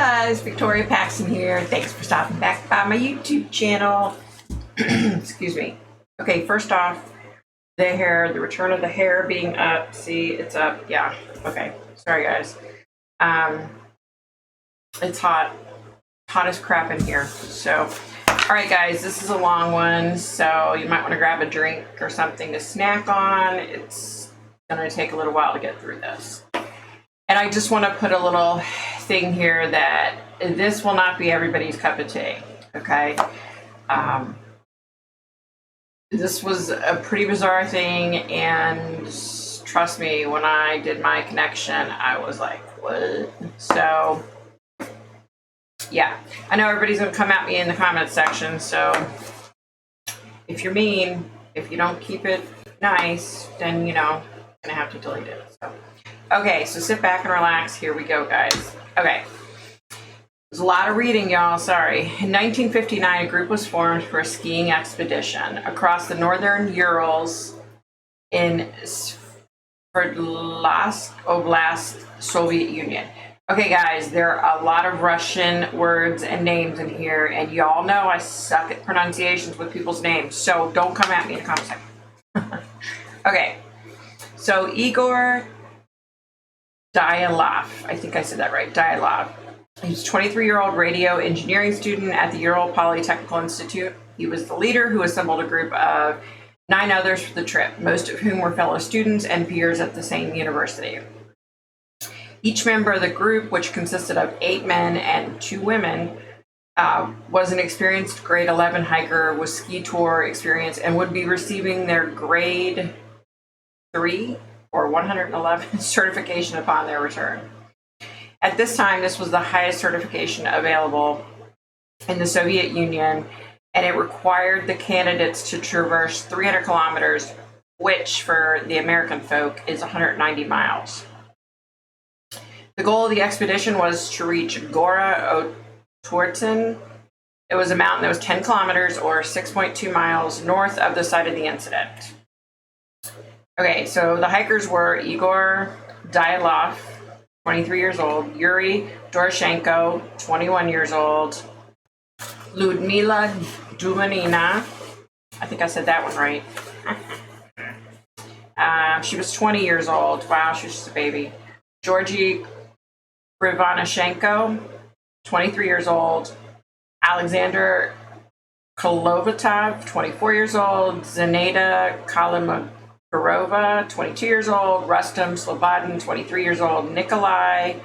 guys, Victoria Paxton here. Thanks for stopping back by my YouTube channel. Excuse me. Okay, first off, the hair, the return of the hair being up. See, it's up. Yeah. Okay. Sorry, guys. It's hot. Hot as crap in here. So, all right, guys, this is a long one, so you might want to grab a drink or something to snack on. It's going to take a little while to get through this. And I just want to put a little thing here that this will not be everybody's cup of tea, okay? This was a pretty bizarre thing, and trust me, when I did my connection, I was like, what? So, yeah. I know everybody's going to come at me in the comments section, so if you're mean, if you don't keep it nice, then, you know, I'm going to have to delete it, so. Okay, so sit back and relax. Here we go, guys. Okay. There's a lot of reading, y'all. Sorry. In 1959, a group was formed for a skiing expedition across the northern Urals in Sverdlovsk Oblast, Soviet Union. Okay, guys, there are a lot of Russian words and names in here, and y'all know I suck at pronunciations with people's names, so don't come at me in the comment section. Okay, so Igor Dyatlov, I think I said that right, Dyatlov. He's a 23-year-old radio engineering student at the Ural Polytechnical Institute. He was the leader who assembled a group of 9 others for the trip, most of whom were fellow students and peers at the same university. Each member of the group, which consisted of 8 men and 2 women, was an experienced grade 11 hiker with ski tour experience and would be receiving their grade 3 or 111 certification upon their return. At this time, this was the highest certification available in the Soviet Union, and it required the candidates to traverse 300 kilometers, which for the American folk is 190 miles. The goal of the expedition was to reach Gora Otorten. It was a mountain that was 10 kilometers or 6.2 miles north of the site of the incident. Okay, so the hikers were Igor Dyatlov, 23 years old, Yuri Doroshenko, 21 years old, Ludmila Dumanina, I think I said that one right. She was 20 years old. Wow, she was just a baby. Georgy Krivanashenko, 23 years old, Alexander Kolovatov, 24 years old, Zenaida Kalimagorova, 22 years old, Rustam Slobodin, 23 years old, Nikolai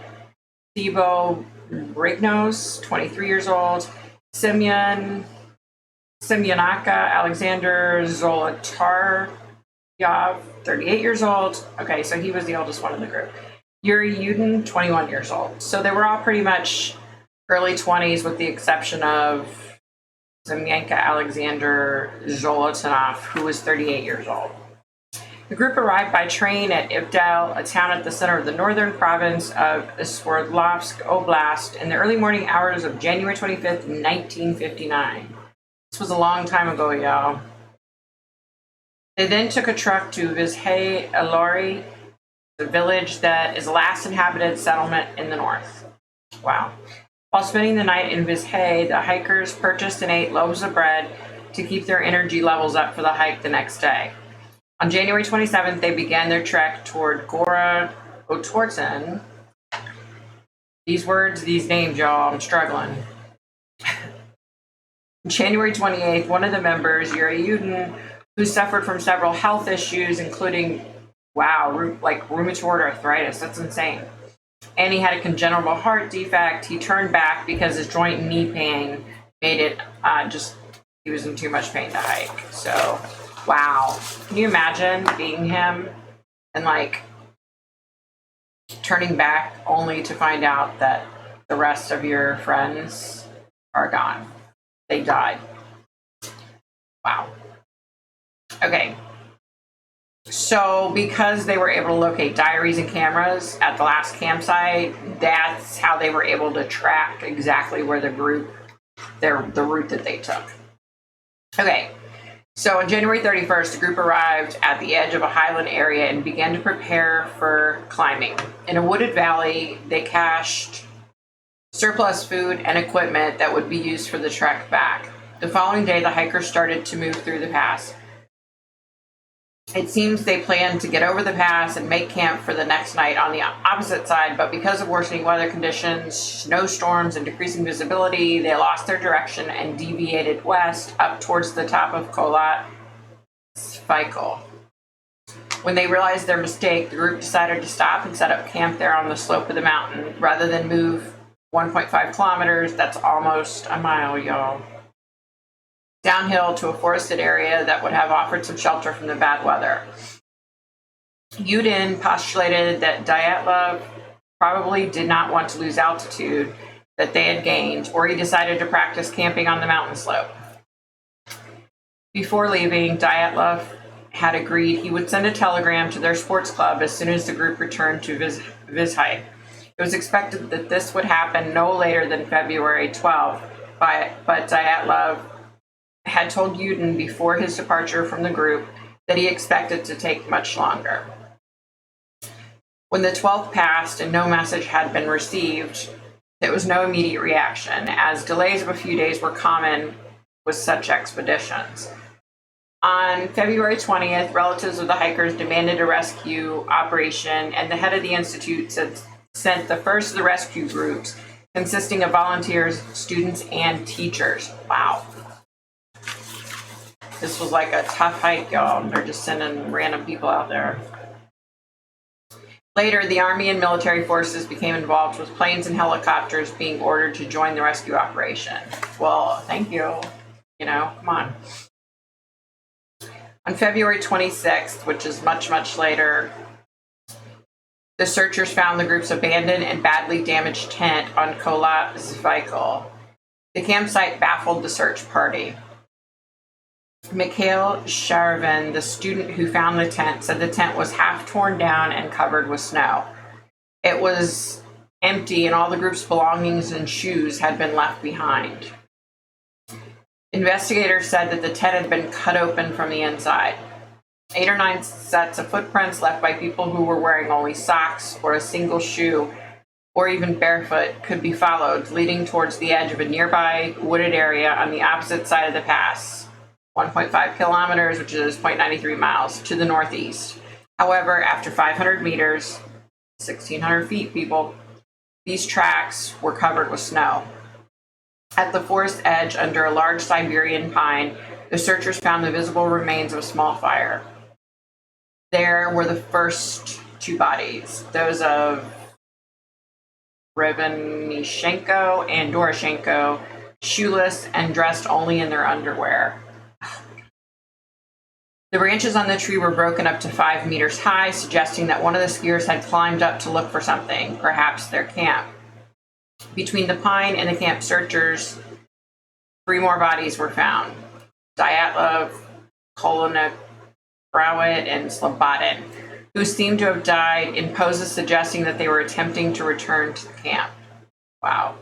Thibault Brignos, 23 years old, Semyonaka Alexander Zolotaryov, 38 years old. Okay, so he was the oldest one in the group. Yuri Yudin, 21 years old. So they were all pretty much early 20s with the exception of Semyonaka Alexander Zolotanov, who was 38 years old. The group arrived by train at Ivdel, a town at the center of the northern province of Sverdlovsk Oblast, in the early morning hours of January 25th, 1959. This was a long time ago, y'all. They then took a truck to Vizhay Alori, the village that is the last inhabited settlement in the north. Wow. While spending the night in Vizhay, the hikers purchased and ate loaves of bread to keep their energy levels up for the hike the next day. On January 27th, they began their trek toward Gora Otorten. These words, these names, y'all, I'm struggling. January 28th, one of the members, Yuri Yudin, who suffered from several health issues, including, rheumatoid arthritis. That's insane. And he had a congenital heart defect. He turned back because his joint and knee pain made it he was in too much pain to hike. So, wow. Can you imagine being him and turning back only to find out that the rest of your friends are gone? They died. Wow. Okay. So because they were able to locate diaries and cameras at the last campsite, that's how they were able to track exactly where the route that they took. Okay. So on January 31st, the group arrived at the edge of a highland area and began to prepare for climbing. In a wooded valley, they cached surplus food and equipment that would be used for the trek back. The following day, the hikers started to move through the pass. It seems they planned to get over the pass and make camp for the next night on the opposite side, but because of worsening weather conditions, snowstorms, and decreasing visibility, they lost their direction and deviated west up towards the top of Kholat Svikal. When they realized their mistake, the group decided to stop and set up camp there on the slope of the mountain rather than move 1.5 kilometers, that's almost a mile, y'all, downhill to a forested area that would have offered some shelter from the bad weather. Yudin postulated that Dyatlov probably did not want to lose altitude that they had gained, or he decided to practice camping on the mountain slope. Before leaving, Dyatlov had agreed he would send a telegram to their sports club as soon as the group returned to Vizhai. It was expected that this would happen no later than February 12th, but Dyatlov had told Yudin before his departure from the group that he expected to take much longer. When the 12th passed and no message had been received, there was no immediate reaction, as delays of a few days were common with such expeditions. On February 20th, relatives of the hikers demanded a rescue operation, and the head of the institute sent the first of the rescue groups, consisting of volunteers, students, and teachers. Wow. This was like a tough hike, y'all. They're just sending random people out there. Later, the Army and military forces became involved, with planes and helicopters being ordered to join the rescue operation. Well, thank you. Come on. On February 26th, which is much, much later, the searchers found the group's abandoned and badly damaged tent on Kholat Svikal. The campsite baffled the search party. Mikhail Sharvin, the student who found the tent, said the tent was half torn down and covered with snow. It was empty, and all the group's belongings and shoes had been left behind. Investigators said that the tent had been cut open from the inside. 8 or 9 sets of footprints left by people who were wearing only socks or a single shoe, or even barefoot, could be followed, leading towards the edge of a nearby wooded area on the opposite side of the pass. 1.5 kilometers, which is 0.93 miles, to the northeast. However, after 500 meters, 1,600 feet, people, these tracks were covered with snow. At the forest edge, under a large Siberian pine, the searchers found the visible remains of a small fire. There were the first 2 bodies, those of Revenishenko and Doroshenko, shoeless and dressed only in their underwear. The branches on the tree were broken up to 5 meters high, suggesting that one of the skiers had climbed up to look for something, perhaps their camp. Between the pine and the camp searchers, 3 more bodies were found: Dyatlov, Kolonik, Browett, and Slobodin, who seemed to have died in poses suggesting that they were attempting to return to the camp. Wow.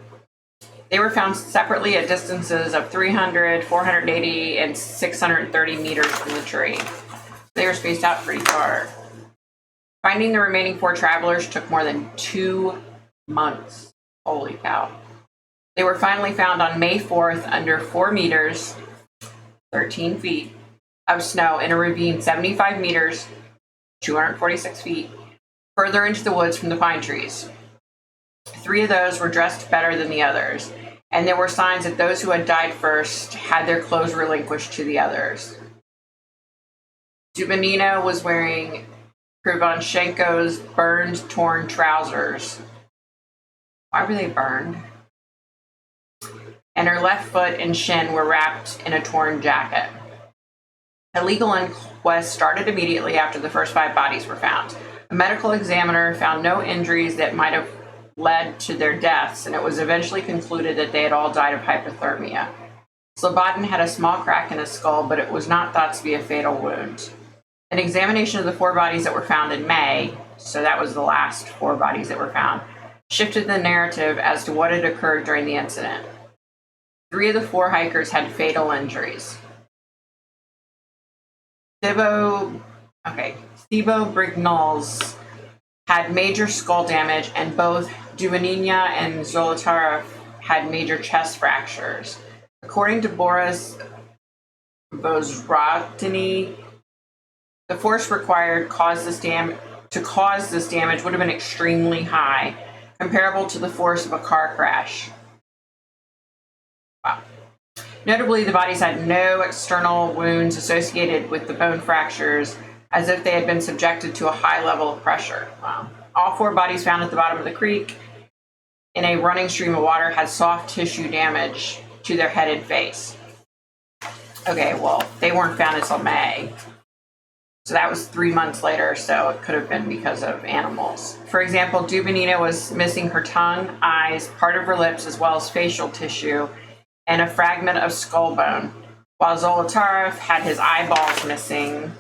They were found separately at distances of 300, 480, and 630 meters from the tree. They were spaced out pretty far. Finding the remaining 4 travelers took more than 2 months. Holy cow. They were finally found on May 4th under 4 meters, 13 feet, of snow in a ravine 75 meters, 246 feet, further into the woods from the pine trees. 3 of those were dressed better than the others, and there were signs that those who had died first had their clothes relinquished to the others. Dubinina was wearing Krivonchenko's burned, torn trousers. Why were they burned? And her left foot and shin were wrapped in a torn jacket. A legal inquest started immediately after the first 5 bodies were found. A medical examiner found no injuries that might have led to their deaths, and it was eventually concluded that they had all died of hypothermia. Slobodin had a small crack in his skull, but it was not thought to be a fatal wound. An examination of the 4 bodies that were found in May, so that was the last 4 bodies that were found, shifted the narrative as to what had occurred during the incident. 3 of the 4 hikers had fatal injuries. Thibaut Brignol's had major skull damage, and both Dubinina and Zolotarev had major chest fractures. According to Boris Vozrotny, the force required to cause this damage would have been extremely high, comparable to the force of a car crash. Wow. Notably, the bodies had no external wounds associated with the bone fractures, as if they had been subjected to a high level of pressure. Wow. All 4 bodies found at the bottom of the creek in a running stream of water had soft tissue damage to their head and face. Okay, well, they weren't found until May. So that was 3 months later, so it could have been because of animals. For example, Dubinina was missing her tongue, eyes, part of her lips, as well as facial tissue, and a fragment of skull bone, while Zolotarev had his eyeballs missing.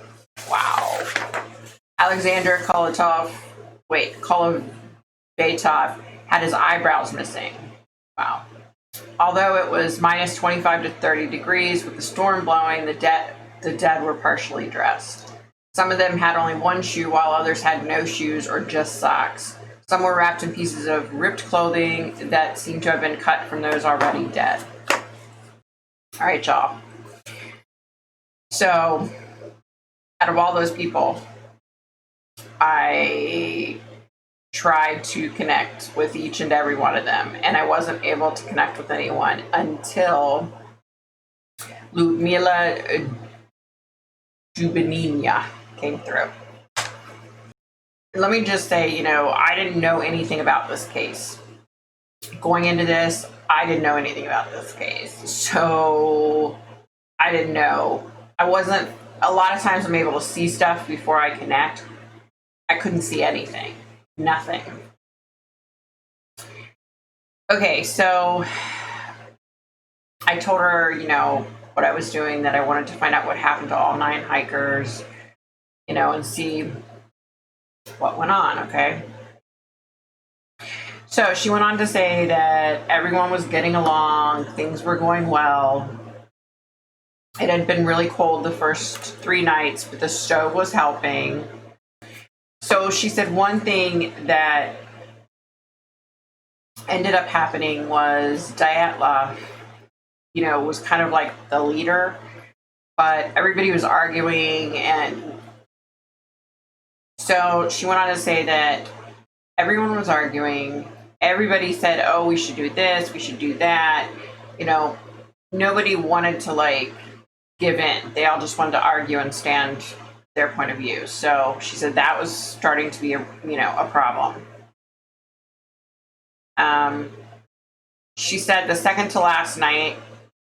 Wow. Alexander Kolovatov had his eyebrows missing. Wow. Although it was minus 25 to 30 degrees with the storm blowing, the dead were partially dressed. Some of them had only one shoe, while others had no shoes or just socks. Some were wrapped in pieces of ripped clothing that seemed to have been cut from those already dead. All right, y'all. So, out of all those people, I tried to connect with each and every one of them, and I wasn't able to connect with anyone until Ludmila Dubinina came through. Let me just say, I didn't know anything about this case. Going into this, I didn't know anything about this case. So I didn't know. A lot of times I'm able to see stuff before I connect. I couldn't see anything. Nothing. Okay, so I told her, what I was doing, that I wanted to find out what happened to all 9 hikers, and see what went on, okay? So she went on to say that everyone was getting along, things were going well. It had been really cold the first 3 nights, but the stove was helping. So she said one thing that ended up happening was Dyatlov, was kind of like the leader, but everybody was arguing, and so she went on to say that everyone was arguing. Everybody said, oh, we should do this, we should do that. Nobody wanted to give in. They all just wanted to argue and stand their point of view. So she said that was starting to be a problem. She said the second to last night,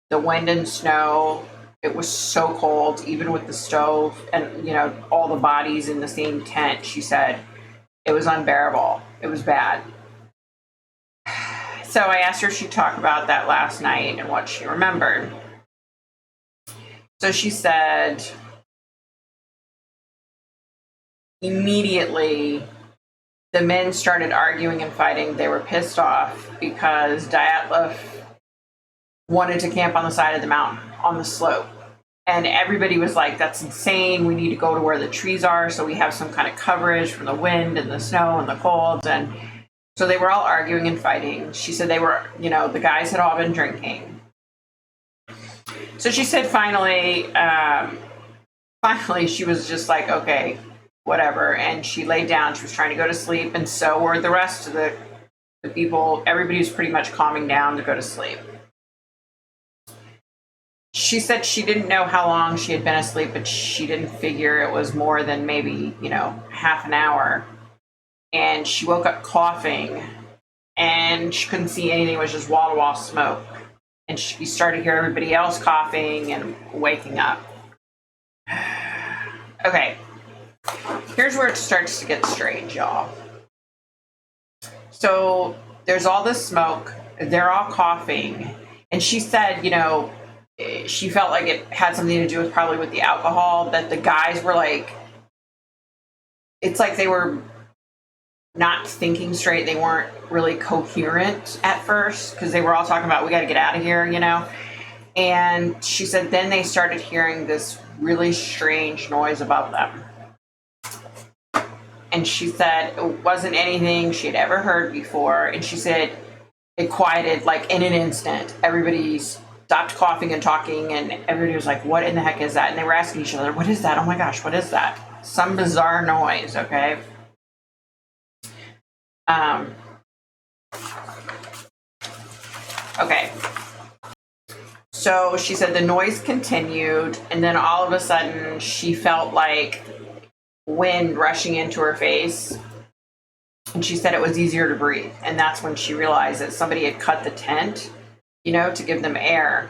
the wind and snow, it was so cold, even with the stove and, all the bodies in the same tent. She said it was unbearable. It was bad. So I asked her if she'd talk about that last night and what she remembered. So she said immediately the men started arguing and fighting. They were pissed off because Dyatlov wanted to camp on the side of the mountain, on the slope. And everybody was like, that's insane. We need to go to where the trees are so we have some kind of coverage from the wind and the snow and the cold. And so they were all arguing and fighting. She said they were, the guys had all been drinking. So she said finally she was just like, okay, whatever. And she laid down. She was trying to go to sleep. And so were the rest of the people. Everybody was pretty much calming down to go to sleep. She said she didn't know how long she had been asleep, but she didn't figure it was more than maybe, half an hour. And she woke up coughing, and she couldn't see anything. It was just wall-to-wall smoke. And she started to hear everybody else coughing and waking up. Okay. Here's where it starts to get strange, y'all. So there's all this smoke. They're all coughing. And she said, she felt like it had something to do with probably with the alcohol, that the guys were it's like they were not thinking straight. They weren't really coherent at first because they were all talking about, we got to get out of here, And she said then they started hearing this really strange noise above them. And she said it wasn't anything she had ever heard before. And she said it quieted like in an instant. Everybody stopped coughing and talking, and everybody was like, what in the heck is that? And they were asking each other, what is that? Oh my gosh, what is that? Some bizarre noise, okay? Okay. So she said the noise continued, and then all of a sudden she felt like wind rushing into her face. And she said it was easier to breathe. And that's when she realized that somebody had cut the tent, to give them air.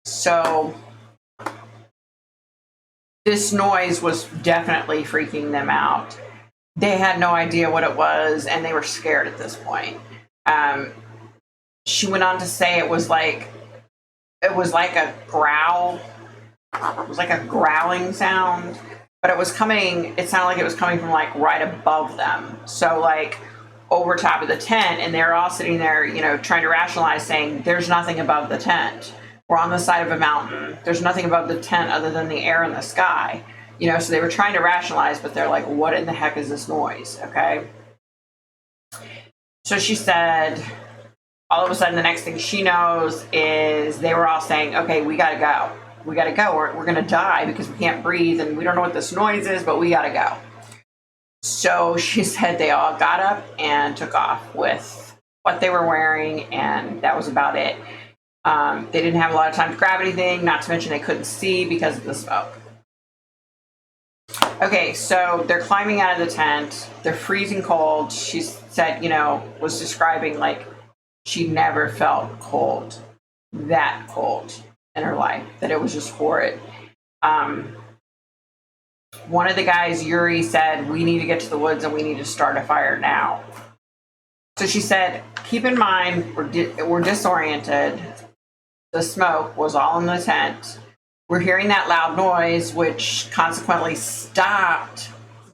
So this noise was definitely freaking them out. They had no idea what it was, and they were scared at this point. She went on to say it was like a growl. It was like a growling sound, but it sounded like it was coming from like right above them. So like over top of the tent, and they're all sitting there, trying to rationalize, saying there's nothing above the tent. We're on the side of a mountain. There's nothing above the tent other than the air in the sky. So they were trying to rationalize, but they're like, what in the heck is this noise? Okay. So she said, all of a sudden, the next thing she knows is they were all saying, okay, we got to go. We got to go. We're going to die because we can't breathe, and we don't know what this noise is, but we got to go. So she said they all got up and took off with what they were wearing, and that was about it. They didn't have a lot of time to grab anything, not to mention they couldn't see because of the smoke. Okay, so they're climbing out of the tent. They're freezing cold. She said, was describing like she never felt that cold in her life, that it was just horrid. One of the guys, Yuri, said, we need to get to the woods and we need to start a fire now. So she said, keep in mind, we're disoriented. The smoke was all in the tent. We're hearing that loud noise, which consequently stopped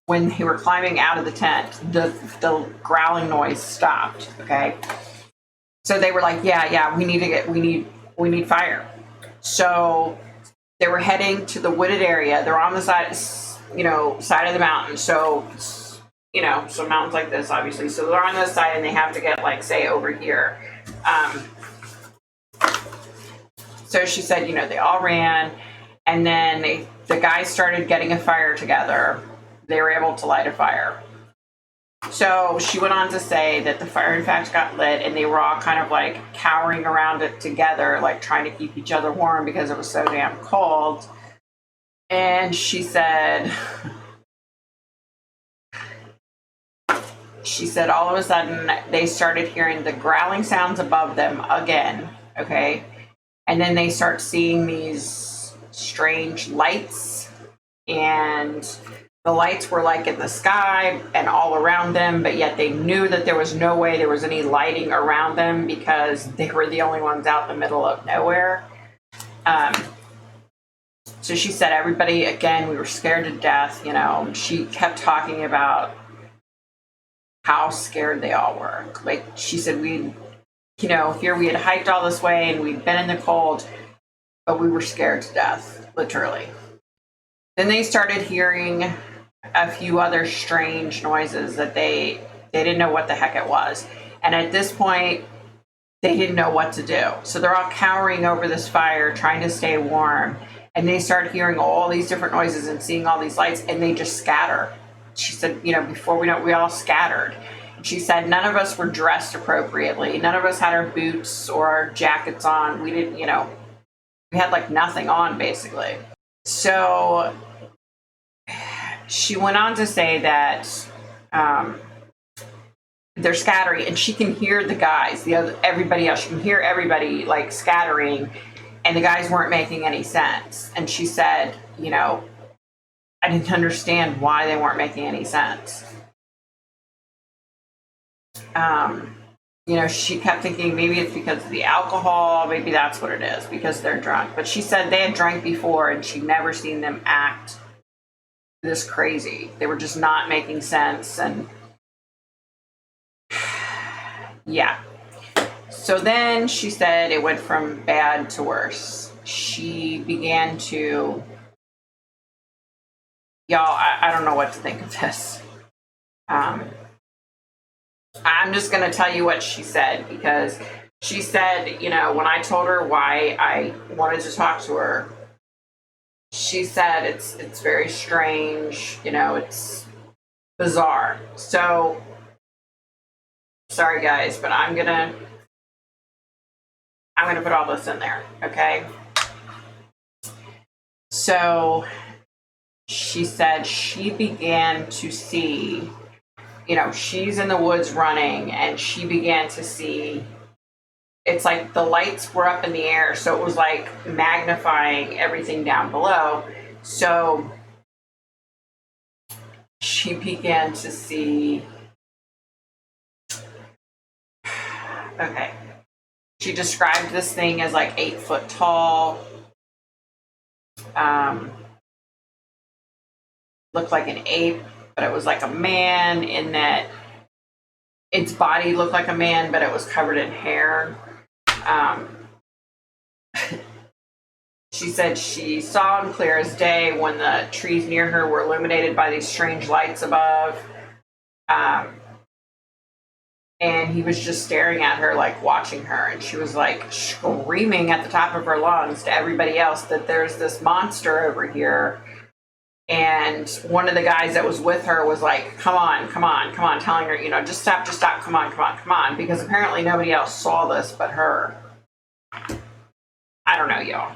when they were climbing out of the tent. The growling noise stopped. Okay. So they were like, yeah, we need fire. So they were heading to the wooded area. They're on the side of the mountain. So, so mountains like this, obviously. So they're on this side, and they have to get like, say, over here. So she said, they all ran, and then the guys started getting a fire together. They were able to light a fire. So she went on to say that the fire, in fact, got lit, and they were all kind of like cowering around it together, like trying to keep each other warm because it was so damn cold. And she said all of a sudden they started hearing the growling sounds above them again. Okay. And then they start seeing these strange lights, and the lights were like in the sky and all around them, but yet they knew that there was no way there was any lighting around them because they were the only ones out in the middle of nowhere. So she said, everybody, again, we were scared to death. She kept talking about how scared they all were. Like she said, here we had hiked all this way and we'd been in the cold, but we were scared to death, literally. Then they started hearing a few other strange noises that they didn't know what the heck it was. And at this point, they didn't know what to do. So they're all cowering over this fire, trying to stay warm. And they start hearing all these different noises and seeing all these lights, and they just scatter. She said, before we know it, we all scattered. She said none of us were dressed appropriately. None of us had our boots or our jackets on. We didn't, we had like nothing on, basically. So she went on to say that they're scattering, and she can hear the guys, everybody else. She can hear everybody like scattering, and the guys weren't making any sense. And she said, I didn't understand why they weren't making any sense. She kept thinking maybe it's because of the alcohol, maybe that's what it is, because they're drunk. But she said they had drank before, and she'd never seen them act this crazy. They were just not making sense, and yeah. So then she said it went from bad to worse. She began to, y'all, I don't know what to think of this. I'm just going to tell you what she said, because she said, you know, when I told her why I wanted to talk to her, she said it's very strange, you know, it's bizarre. So sorry guys, but I'm gonna put all this in there, okay? So she said she began to see, you know, she's in the woods running, and she began to see, it's like the lights were up in the air, so it was like magnifying everything down below. So she began to see, okay, she described this thing as like 8 foot tall, looked like an ape, but it was like a man, in that its body looked like a man, but it was covered in hair. She said she saw him clear as day when the trees near her were illuminated by these strange lights above. And he was just staring at her, like watching her. And she was like screaming at the top of her lungs to everybody else that there's this monster over here. And one of the guys that was with her was like, come on, telling her, you know, just stop, come on, because apparently nobody else saw this but her. I don't know, y'all.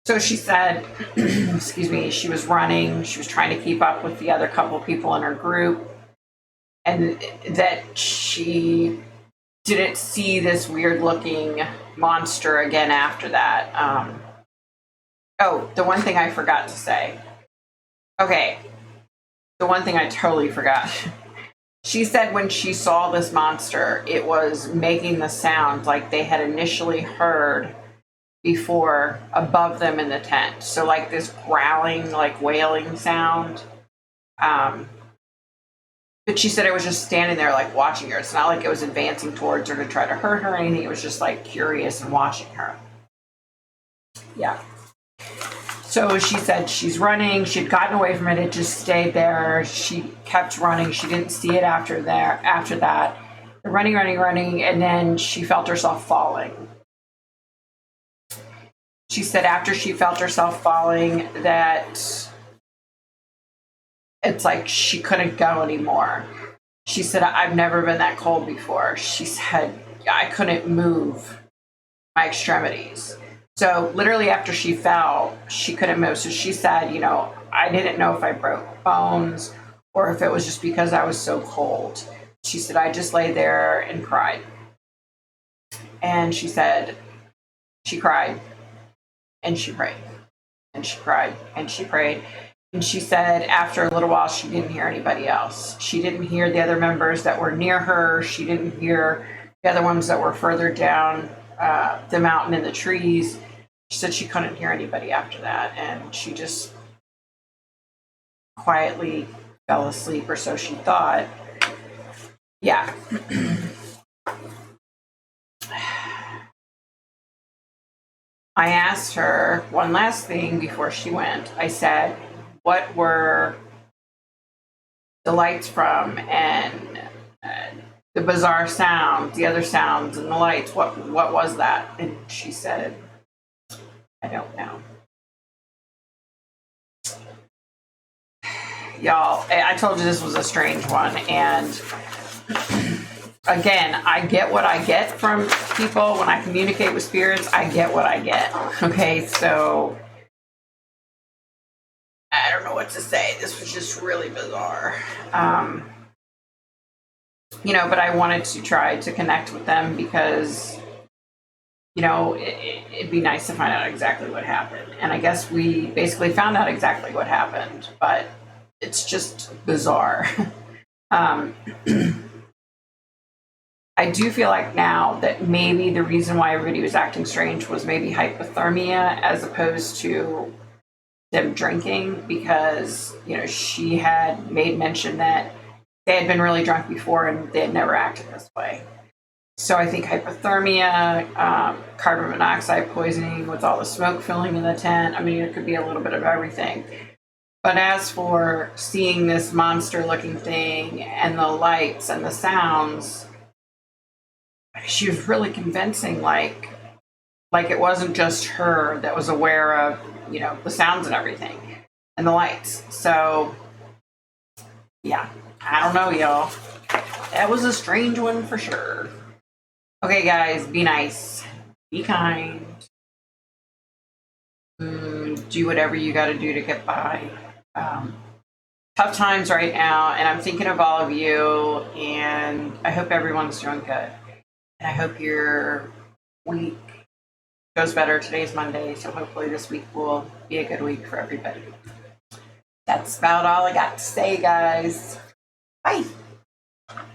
So she said, excuse me, she was running, she was trying to keep up with the other couple people in her group, and that she didn't see this weird looking monster again after that. Oh, the one thing I forgot to say. Okay, the one thing I totally forgot. She said when she saw this monster, it was making the sound like they had initially heard before above them in the tent. So like this growling, like wailing sound. But she said it was just standing there like watching her. It's not like it was advancing towards her to try to hurt her or anything. It was just like curious and watching her. Yeah. So she said she's running. She'd gotten away from it. It just stayed there. She kept running. She didn't see it after that. Running. And then she felt herself falling. She said after she felt herself falling that it's like she couldn't go anymore. She said, I've never been that cold before. She said, I couldn't move my extremities. So literally after she fell, she couldn't move. So she said, you know, I didn't know if I broke bones or if it was just because I was so cold. She said, I just lay there and cried. And she said, she cried and she prayed and she cried and she prayed. And she said after a little while, she didn't hear anybody else. She didn't hear the other members that were near her. She didn't hear the other ones that were further down the mountain in the trees. She said she couldn't hear anybody after that. And she just quietly fell asleep, or so she thought. Yeah. I asked her one last thing before she went. I said, what were the lights from, and the bizarre sounds, the other sounds and the lights, what was that? And she said, I don't know. Y'all, I told you this was a strange one, and again, I get what I get from people when I communicate with spirits. I get what I get. Okay, so I don't know what to say. This was just really bizarre. You know, but I wanted to try to connect with them because, you know, it'd be nice to find out exactly what happened. And I guess we basically found out exactly what happened, but it's just bizarre. I do feel like now that maybe the reason why everybody was acting strange was maybe hypothermia as opposed to them drinking, because, you know, she had made mention that they had been really drunk before and they had never acted this way. So I think hypothermia, carbon monoxide poisoning with all the smoke filling in the tent. I mean, it could be a little bit of everything. But as for seeing this monster looking thing and the lights and the sounds, she was really convincing, like it wasn't just her that was aware of, the sounds and everything and the lights. So yeah, I don't know, y'all. That was a strange one for sure. Okay, guys, be nice, be kind, do whatever you got to do to get by. Tough times right now, and I'm thinking of all of you, and I hope everyone's doing good. And I hope your week goes better. Today's Monday, so hopefully this week will be a good week for everybody. That's about all I got to say, guys. Bye.